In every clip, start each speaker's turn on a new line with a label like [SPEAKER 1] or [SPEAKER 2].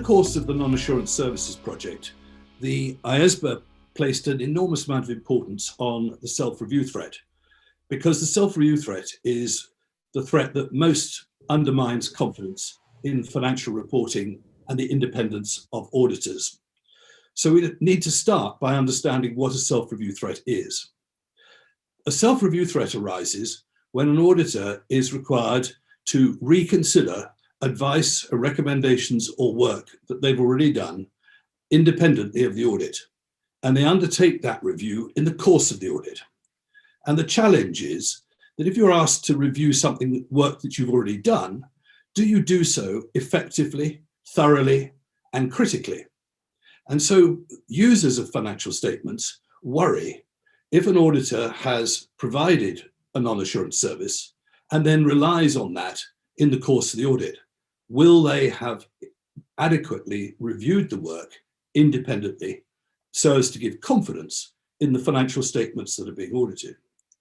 [SPEAKER 1] course of the non-assurance services project, the IESBA placed an enormous amount of importance on the self-review threat, because the self-review threat is the threat that most undermines confidence in financial reporting and the independence of auditors. So we need to start by understanding what a self-review threat is. A self-review threat arises when an auditor is required to reconsider advice or recommendations or work that they've already done independently of the audit. And they undertake that review in the course of the audit. And the challenge is that if you're asked to review work that you've already done, do you do so effectively, thoroughly, and critically? And so users of financial statements worry if an auditor has provided a non-assurance service and then relies on that in the course of the audit. Will they have adequately reviewed the work independently so as to give confidence in the financial statements that are being audited?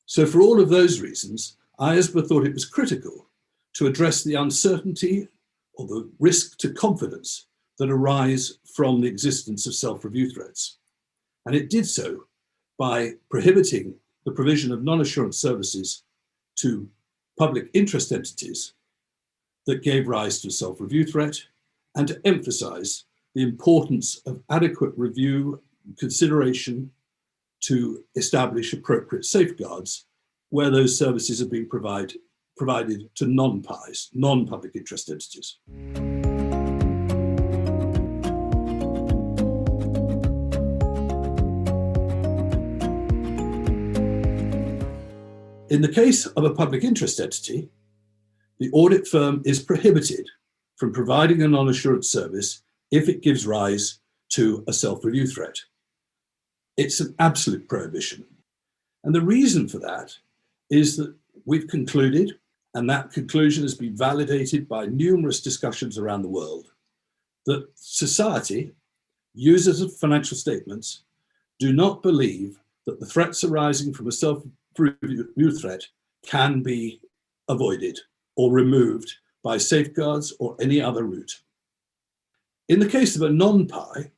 [SPEAKER 1] So for all of those reasons, IESBA thought it was critical to address the uncertainty or the risk to confidence that arise from the existence of self-review threats. And it did so by prohibiting the provision of non-assurance services to public interest entities that gave rise to a self-review threat, and to emphasize the importance of adequate review and consideration to establish appropriate safeguards where those services are being provided to non-PIs, non-public interest entities. In the case of a public interest entity, the audit firm is prohibited from providing a non-assurance service if it gives rise to a self-review threat. It's an absolute prohibition. And the reason for that is that we've concluded, and that conclusion has been validated by numerous discussions around the world, that society, users of financial statements, do not believe that the threats arising from a self-review threat can be avoided or removed by safeguards or any other route. In the case of a non-PI,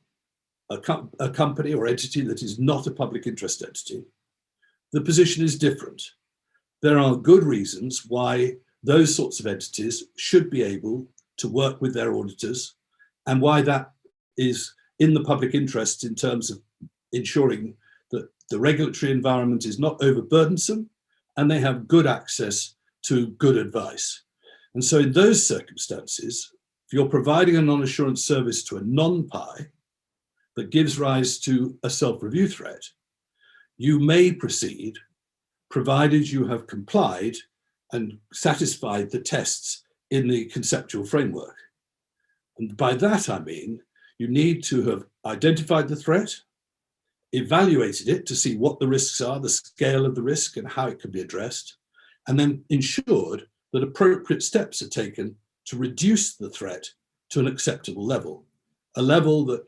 [SPEAKER 1] a company or entity that is not a public interest entity, the position is different. There are good reasons why those sorts of entities should be able to work with their auditors, and why that is in the public interest in terms of ensuring that the regulatory environment is not overburdensome and they have good access to good advice. And so in those circumstances, if you're providing a non-assurance service to a non-PI that gives rise to a self-review threat, you may proceed provided you have complied and satisfied the tests in the conceptual framework. And by that I mean, you need to have identified the threat, evaluated it to see what the risks are, the scale of the risk and how it can be addressed, and then ensured that appropriate steps are taken to reduce the threat to an acceptable level, a level that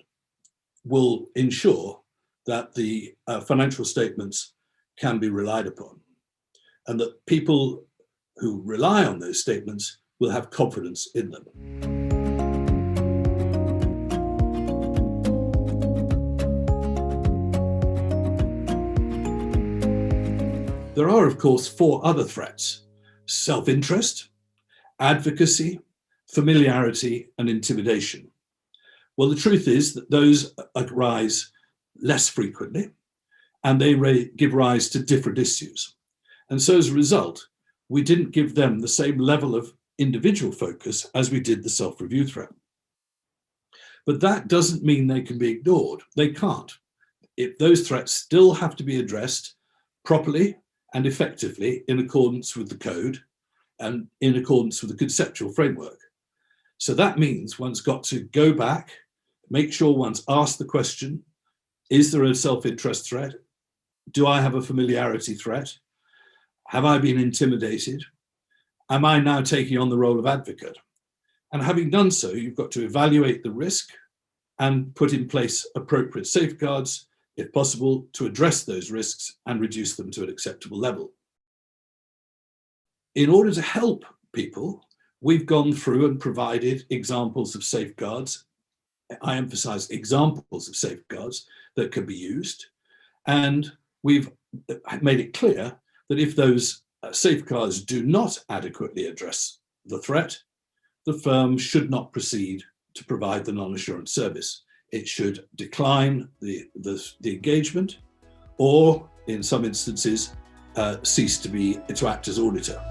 [SPEAKER 1] will ensure that the financial statements can be relied upon, and that people who rely on those statements will have confidence in them. There are, of course, 4 other threats: self-interest, advocacy, familiarity, and intimidation. Well, the truth is that those arise less frequently, and they give rise to different issues. And so as a result, we didn't give them the same level of individual focus as we did the self-review threat. But that doesn't mean they can be ignored. They can't. If those threats still have to be addressed properly and effectively in accordance with the code and in accordance with the conceptual framework. So that means one's got to go back, make sure one's asked the question, is there a self-interest threat? Do I have a familiarity threat? Have I been intimidated? Am I now taking on the role of advocate? And having done so, you've got to evaluate the risk and put in place appropriate safeguards, if possible, to address those risks and reduce them to an acceptable level. In order to help people, we've gone through and provided examples of safeguards I emphasize examples of safeguards that can be used. And we've made it clear that if those safeguards do not adequately address the threat, the firm should not proceed to provide the non-assurance service. It should decline the engagement, or in some instances, cease to act as auditor.